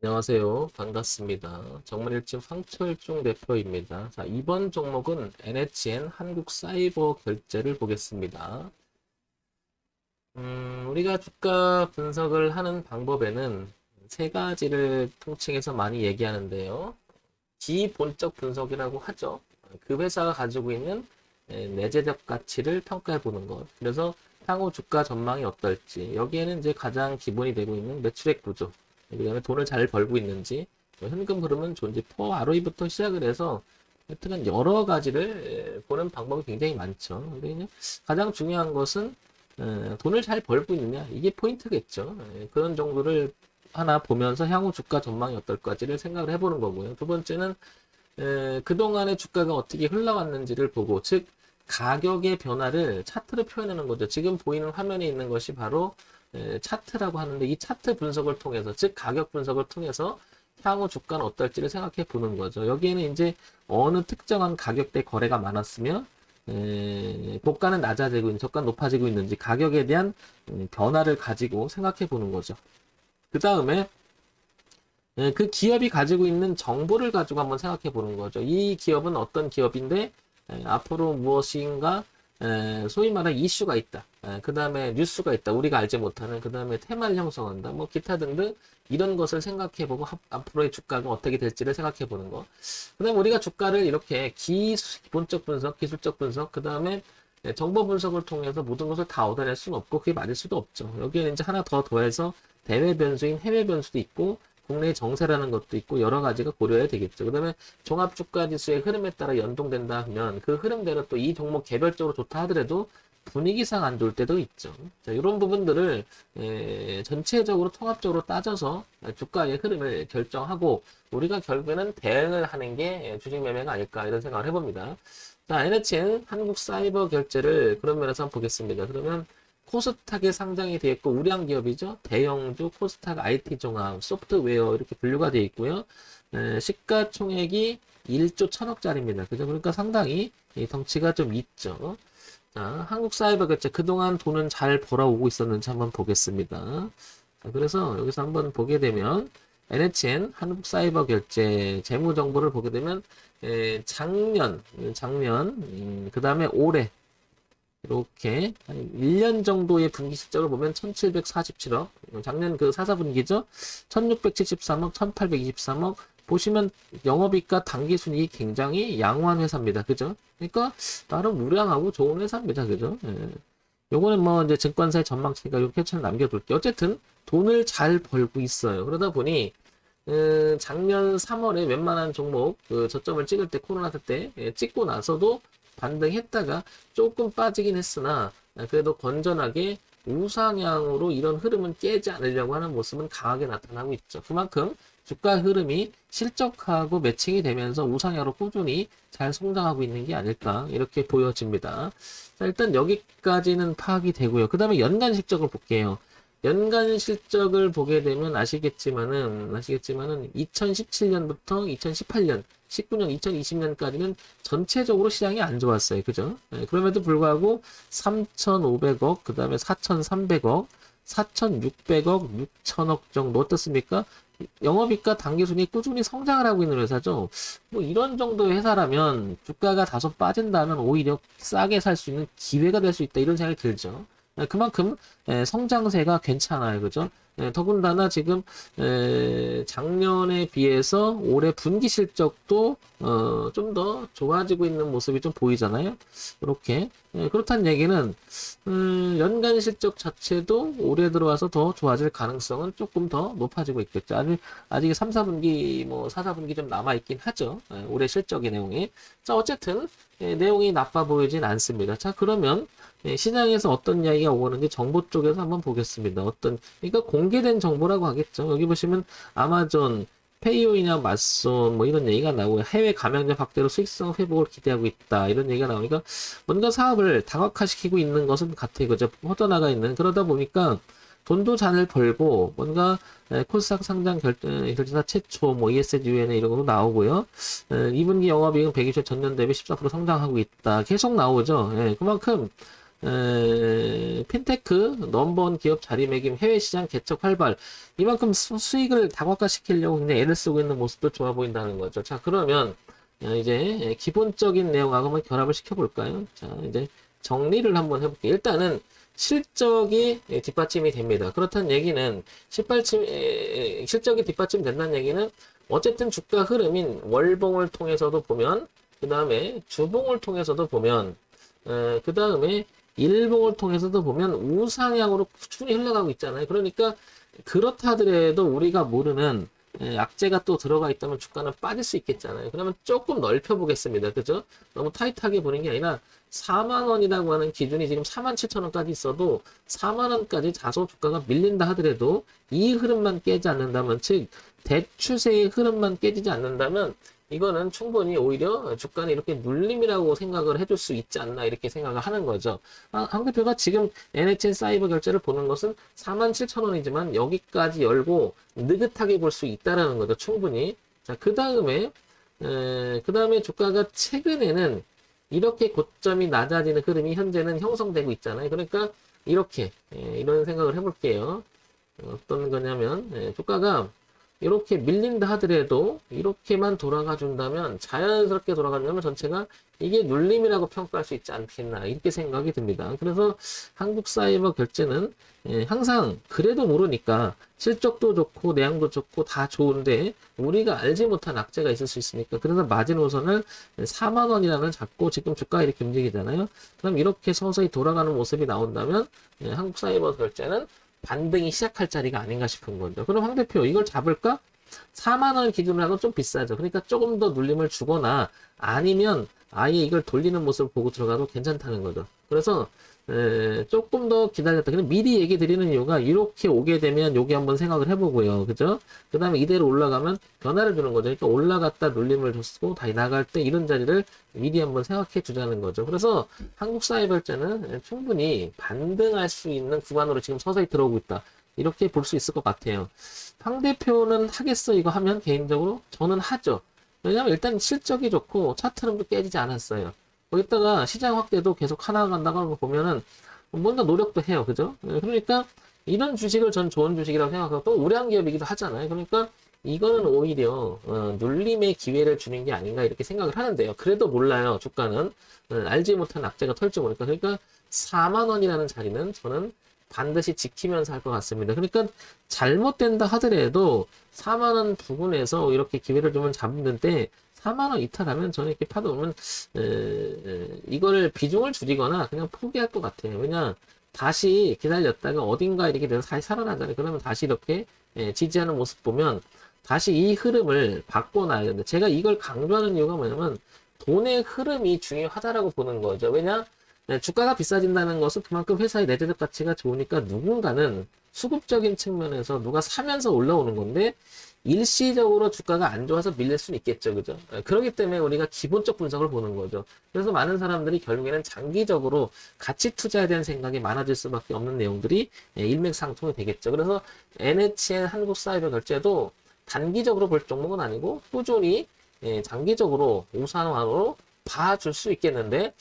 안녕하세요. 반갑습니다. 정문일진 황철중 대표입니다. 자, 이번 종목은 NHN 한국사이버결제를 보겠습니다. 우리가 주가 분석을 하는 방법에는 세 가지를 통칭해서 많이 얘기하는데요. 기본적 분석이라고 하죠. 그 회사가 가지고 있는 내재적 가치를 평가해 보는 것. 그래서 향후 주가 전망이 어떨지. 여기에는 이제 가장 기본이 되고 있는 매출액 구조. 그다음에 돈을 잘 벌고 있는지, 뭐 현금 흐름은 좋은지, ROE부터 시작을 해서 하여튼 여러 가지를 보는 방법이 굉장히 많죠. 근데 이제 가장 중요한 것은 돈을 잘 벌고 있느냐, 이게 포인트겠죠. 그런 정도를 하나 보면서 향후 주가 전망이 어떨까지를 생각을 해보는 거고요. 두 번째는 그동안의 주가가 어떻게 흘러왔는지를 보고, 즉 가격의 변화를 차트로 표현하는 거죠. 지금 보이는 화면에 있는 것이 바로 차트라고 하는데, 이 차트 분석을 통해서, 즉 가격 분석을 통해서 향후 주가는 어떨지를 생각해 보는 거죠. 여기에는 이제 어느 특정한 가격대 거래가 많았으면 고가는 낮아지고 있는, 저가는 높아지고 있는지 가격에 대한 변화를 가지고 생각해 보는 거죠. 그 다음에 그 기업이 가지고 있는 정보를 가지고 한번 생각해 보는 거죠. 이 기업은 어떤 기업인데 앞으로 무엇인가 소위 말하는 이슈가 있다. 그 다음에 뉴스가 있다. 우리가 알지 못하는, 그 다음에 테마를 형성한다. 뭐 기타 등등 이런 것을 생각해 보고 앞으로의 주가가 어떻게 될지를 생각해 보는 거. 그 다음에 우리가 주가를 이렇게 기본적 분석, 기술적 분석, 그 다음에 정보 분석을 통해서 모든 것을 다 얻어낼 수는 없고 그게 맞을 수도 없죠. 여기에 이제 하나 더 더해서 대외 변수인 해외 변수도 있고 국내 정세라는 것도 있고 여러 가지가 고려해야 되겠죠. 그 다음에 종합주가지수의 흐름에 따라 연동된다 하면 그 흐름대로 또 이 종목 개별적으로 좋다 하더라도 분위기상 안 좋을 때도 있죠. 자, 이런 부분들을 전체적으로 통합적으로 따져서 주가의 흐름을 결정하고 우리가 결국에는 대응을 하는 게 주식 매매가 아닐까 이런 생각을 해봅니다. 자, NHN 한국사이버결제를 그런 면에서 한번 보겠습니다. 그러면 코스닥에 상장이 되어 있고 우량 기업이죠. 대형주 코스닥 IT 종합 소프트웨어 이렇게 분류가 되어 있고요. 시가총액이 1조 1000억짜리입니다. 그죠? 그러니까 상당히 덩치가 좀 있죠. 자, 한국사이버결제 그동안 돈은 잘 벌어오고 있었는지 한번 보겠습니다. 자, 그래서 여기서 한번 보게 되면 NHN 한국사이버결제 재무정보를 보게 되면 작년 그 다음에 올해 이렇게 한 1년 정도의 분기 실적을 보면 1747억, 작년 그 사사분기죠. 1673억, 1823억. 보시면 영업이익과 당기순이익이 굉장히 양호한 회사입니다. 그죠? 그러니까 나름 우량하고 좋은 회사입니다. 그죠? 예. 요거는 뭐 이제 증권사의 전망치니까 요 캡처를 남겨둘게요. 어쨌든 돈을 잘 벌고 있어요. 그러다 보니 작년 3월에 웬만한 종목 그 저점을 찍을 때 코로나 때 찍고 나서도 반등했다가 조금 빠지긴 했으나 그래도 건전하게 우상향으로 이런 흐름은 깨지 않으려고 하는 모습은 강하게 나타나고 있죠. 그만큼 주가 흐름이 실적하고 매칭이 되면서 우상향으로 꾸준히 잘 성장하고 있는 게 아닐까 이렇게 보여집니다. 자, 일단 여기까지는 파악이 되고요. 그 다음에 연간 실적을 볼게요. 연간 실적을 보게 되면 아시겠지만은 2017년부터 2018년, 19년, 2020년까지는 전체적으로 시장이 안 좋았어요. 그죠? 그럼에도 불구하고 3,500억, 그 다음에 4,300억, 4,600억, 6,000억 정도 어떻습니까? 영업이익과 당기순이 꾸준히 성장을 하고 있는 회사죠. 뭐 이런 정도의 회사라면 주가가 다소 빠진다면 오히려 싸게 살 수 있는 기회가 될 수 있다 이런 생각이 들죠. 그만큼 성장세가 괜찮아요. 그죠? 더군다나 지금 작년에 비해서 올해 분기 실적도 좀 더 좋아지고 있는 모습이 좀 보이잖아요. 이렇게 그렇다는 얘기는 연간 실적 자체도 올해 들어와서 더 좋아질 가능성은 조금 더 높아지고 있겠죠. 아직 3, 4분기 뭐 4, 4분기 좀 남아 있긴 하죠. 올해 실적의 내용이. 자, 어쨌든 내용이 나빠 보이진 않습니다. 자, 그러면 시장에서 어떤 이야기가 오는지 정보 쪽에서 한번 보겠습니다. 그러니까 공개된 정보라고 하겠죠. 여기 보시면 아마존, 페이오이나 맞손, 뭐 이런 얘기가 나오고, 해외 감염자 확대로 수익성 회복을 기대하고 있다. 이런 얘기가 나오니까, 뭔가 사업을 다각화시키고 있는 것은 같아요. 그죠? 퍼져나가 있는. 그러다 보니까, 돈도 잘 벌고, 뭔가, 코스닥 상장 결제사 최초, 뭐, ESG-U나 이런 것도 나오고요. 2분기 영업이익은 120년 전년 대비 14% 성장하고 있다. 계속 나오죠. 그만큼, 핀테크 넘버원 기업 자리매김 해외 시장 개척 활발 이만큼 수익을 다각화시키려고 굉장히 애를 쓰고 있는 모습도 좋아 보인다는 거죠. 자, 그러면 이제 기본적인 내용하고 한번 결합을 시켜볼까요? 자, 이제 정리를 한번 해볼게요. 일단은 실적이 뒷받침이 됩니다. 그렇다는 얘기는 실적이 뒷받침된다는 얘기는 어쨌든 주가 흐름인 월봉을 통해서도 보면, 그 다음에 주봉을 통해서도 보면, 그 다음에 일봉을 통해서도 보면 우상향으로 꾸준히 흘러가고 있잖아요. 그러니까 그렇다 하더라도 우리가 모르는 악재가 또 들어가 있다면 주가는 빠질 수 있겠잖아요. 그러면 조금 넓혀 보겠습니다. 그죠? 너무 타이트하게 보는 게 아니라 4만 원이라고 하는 기준이 지금 4만 7천 원까지 있어도 4만 원까지 다소 주가가 밀린다 하더라도 이 흐름만 깨지 않는다면, 즉 대추세의 흐름만 깨지지 않는다면 이거는 충분히 오히려 주가는 이렇게 눌림이라고 생각을 해줄 수 있지 않나 이렇게 생각을 하는 거죠. 한 대표가 지금 NHN 사이버 결제를 보는 것은 47,000원이지만 여기까지 열고 느긋하게 볼 수 있다라는 거죠. 충분히. 자, 그 다음에 주가가 최근에는 이렇게 고점이 낮아지는 흐름이 현재는 형성되고 있잖아요. 그러니까 이렇게 이런 생각을 해볼게요. 어떤 거냐면 주가가 이렇게 밀린다 하더라도 이렇게만 돌아가 준다면, 자연스럽게 돌아간다면 전체가 이게 눌림이라고 평가할 수 있지 않겠나 이렇게 생각이 듭니다. 그래서 한국사이버 결제는 항상 그래도 모르니까 실적도 좋고 내용도 좋고 다 좋은데 우리가 알지 못한 악재가 있을 수 있으니까, 그래서 마지노선을 4만 원이라는 잡고 지금 주가가 이렇게 움직이잖아요. 그럼 이렇게 서서히 돌아가는 모습이 나온다면 한국사이버 결제는 반등이 시작할 자리가 아닌가 싶은 거죠. 그럼 황 대표 이걸 잡을까? 4만 원 기준으로 하면 좀 비싸죠. 그러니까 조금 더 눌림을 주거나 아니면 아예 이걸 돌리는 모습을 보고 들어가도 괜찮다는 거죠. 그래서 조금 더 기다렸다. 그냥 미리 얘기 드리는 이유가 이렇게 오게 되면 여기 한번 생각을 해보고요. 그죠? 그 다음에 이대로 올라가면 변화를 주는 거죠. 그러니까 올라갔다 눌림을 줬고 다시 나갈 때 이런 자리를 미리 한번 생각해 주자는 거죠. 그래서 한국사회발전은 충분히 반등할 수 있는 구간으로 지금 서서히 들어오고 있다. 이렇게 볼 수 있을 것 같아요. 황 대표는 하겠어 이거 하면 개인적으로 저는 하죠. 왜냐면 일단 실적이 좋고 차트 흐름도 깨지지 않았어요. 거기다가 시장 확대도 계속 하나 간다고 보면은 뭔가 노력도 해요. 그죠? 그러니까 이런 주식을 전 좋은 주식이라고 생각하고 또 우량 기업이기도 하잖아요. 그러니까 이거는 오히려 눌림의 기회를 주는 게 아닌가 이렇게 생각을 하는데요. 그래도 몰라요. 주가는 알지 못한 악재가 털지 모르니까. 그러니까 4만 원이라는 자리는 저는 반드시 지키면서 할 것 같습니다. 그러니까 잘못된다 하더라도 4만 원 부근에서 이렇게 기회를 주면 잡는데 4만 원 이탈하면 저는 이렇게 파도 오면 이거를 비중을 줄이거나 그냥 포기할 것 같아요. 왜냐 다시 기다렸다가 어딘가 이렇게 돼서 다시 살아나잖아요. 그러면 다시 이렇게 지지하는 모습 보면 다시 이 흐름을 바꿔놔야 되는데, 제가 이걸 강조하는 이유가 뭐냐면 돈의 흐름이 중요하다라고 보는 거죠. 왜냐 주가가 비싸진다는 것은 그만큼 회사의 내재적 가치가 좋으니까 누군가는 수급적인 측면에서 누가 사면서 올라오는 건데 일시적으로 주가가 안 좋아서 밀릴 수는 있겠죠. 그죠? 그렇기 때문에 우리가 기본적 분석을 보는 거죠. 그래서 많은 사람들이 결국에는 장기적으로 가치 투자에 대한 생각이 많아질 수밖에 없는 내용들이 일맥상통이 되겠죠. 그래서 NHN 한국사이버 결제도 단기적으로 볼 종목은 아니고 꾸준히 장기적으로 우상향으로 봐줄 수 있겠는데,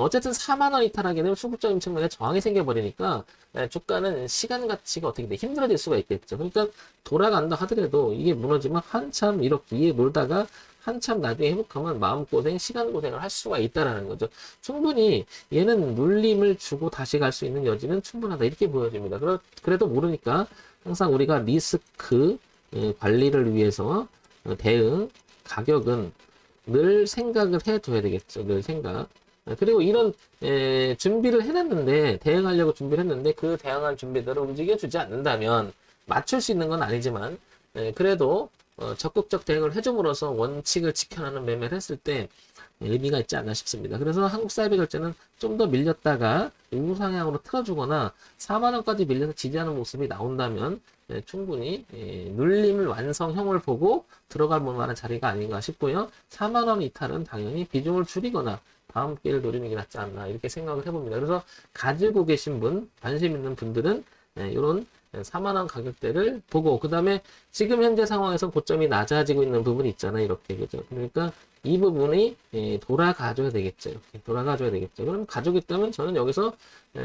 어쨌든 4만 원 이탈하게 되면 수급적인 측면에 저항이 생겨버리니까 주가는 시간 가치가 어떻게 돼 힘들어질 수가 있겠죠. 그러니까 돌아간다 하더라도 이게 무너지면 한참 이렇게 위에 놀다가 한참 나중에 회복하면 마음고생, 시간고생을 할 수가 있다라는 거죠. 충분히 얘는 눌림을 주고 다시 갈 수 있는 여지는 충분하다 이렇게 보여집니다. 그래도 모르니까 항상 우리가 리스크 관리를 위해서 대응, 가격은 늘 생각을 해둬야 되겠죠. 늘 생각. 그리고 이런 준비를 해놨는데, 대응하려고 준비를 했는데 그 대응한 준비대로 움직여주지 않는다면 맞출 수 있는 건 아니지만 그래도 적극적 대응을 해줌으로써 원칙을 지켜나는 매매를 했을 때 의미가 있지 않나 싶습니다. 그래서 한국사이버 결제는 좀 더 밀렸다가 우상향으로 틀어주거나 4만 원까지 밀려서 지지하는 모습이 나온다면 충분히 눌림을 완성형을 보고 들어갈 만한 자리가 아닌가 싶고요. 4만 원 이탈은 당연히 비중을 줄이거나 다음 기회를 노리는 게 낫지 않나 이렇게 생각을 해봅니다. 그래서 가지고 계신 분, 관심 있는 분들은 이런 4만 원 가격대를 보고, 그 다음에 지금 현재 상황에서 고점이 낮아지고 있는 부분이 있잖아요. 이렇게. 그죠? 그러니까 이 부분이 돌아가줘야 되겠죠. 이렇게 돌아가줘야 되겠죠. 그럼 가족이 있다면 저는 여기서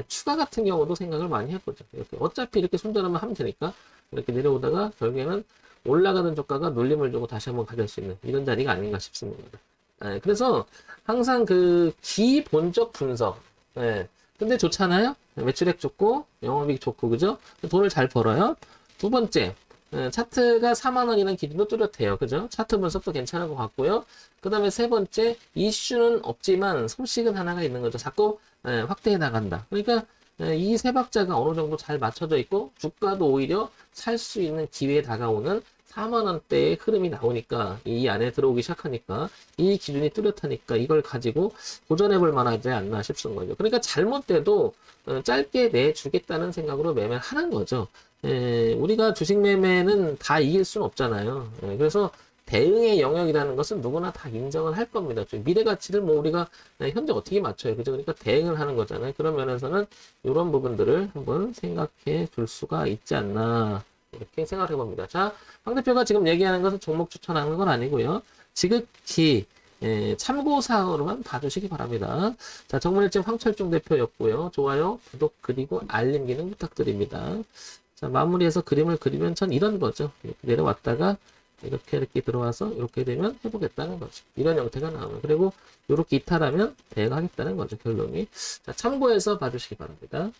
추가 같은 경우도 생각을 많이 해보죠. 이렇게 어차피 이렇게 손절하면 하면 되니까 이렇게 내려오다가 결국에는 올라가는 저가가 눌림을 주고 다시 한번 가질 수 있는 이런 자리가 아닌가 싶습니다. 그래서 항상 그 기본적 분석. 근데 좋잖아요. 매출액 좋고 영업이익 좋고 그죠? 돈을 잘 벌어요. 두 번째, 차트가 4만 원이라는 기준도 뚜렷해요. 그죠? 차트 분석도 괜찮은 것 같고요. 그 다음에 세 번째, 이슈는 없지만 소식은 하나가 있는 거죠. 자꾸 확대해 나간다. 그러니까 이 세 박자가 어느 정도 잘 맞춰져 있고 주가도 오히려 살 수 있는 기회에 다가오는 4만 원대의 흐름이 나오니까 이 안에 들어오기 시작하니까 이 기준이 뚜렷하니까 이걸 가지고 도전해 볼 만하지 않나 싶은 거죠. 그러니까 잘못돼도 짧게 내주겠다는 생각으로 매매를 하는 거죠. 우리가 주식 매매는 다 이길 수는 없잖아요. 그래서 대응의 영역이라는 것은 누구나 다 인정을 할 겁니다. 미래 가치를 뭐 우리가 현재 어떻게 맞춰요. 그죠? 그러니까 대응을 하는 거잖아요. 그런 면에서는 이런 부분들을 한번 생각해 줄 수가 있지 않나. 이렇게 생각해 봅니다. 자, 황 대표가 지금 얘기하는 것은 종목 추천하는 건 아니고요. 지극히 참고사항으로만 봐주시기 바랍니다. 자, 정문일증 황철중 대표였고요. 좋아요, 구독, 그리고 알림 기능 부탁드립니다. 자, 마무리해서 그림을 그리면 전 이런 거죠. 이렇게 내려왔다가 이렇게 들어와서 이렇게 되면 해보겠다는 거죠. 이런 형태가 나오면. 그리고 이렇게 이탈하면 대응하겠다는 거죠. 결론이. 자, 참고해서 봐주시기 바랍니다.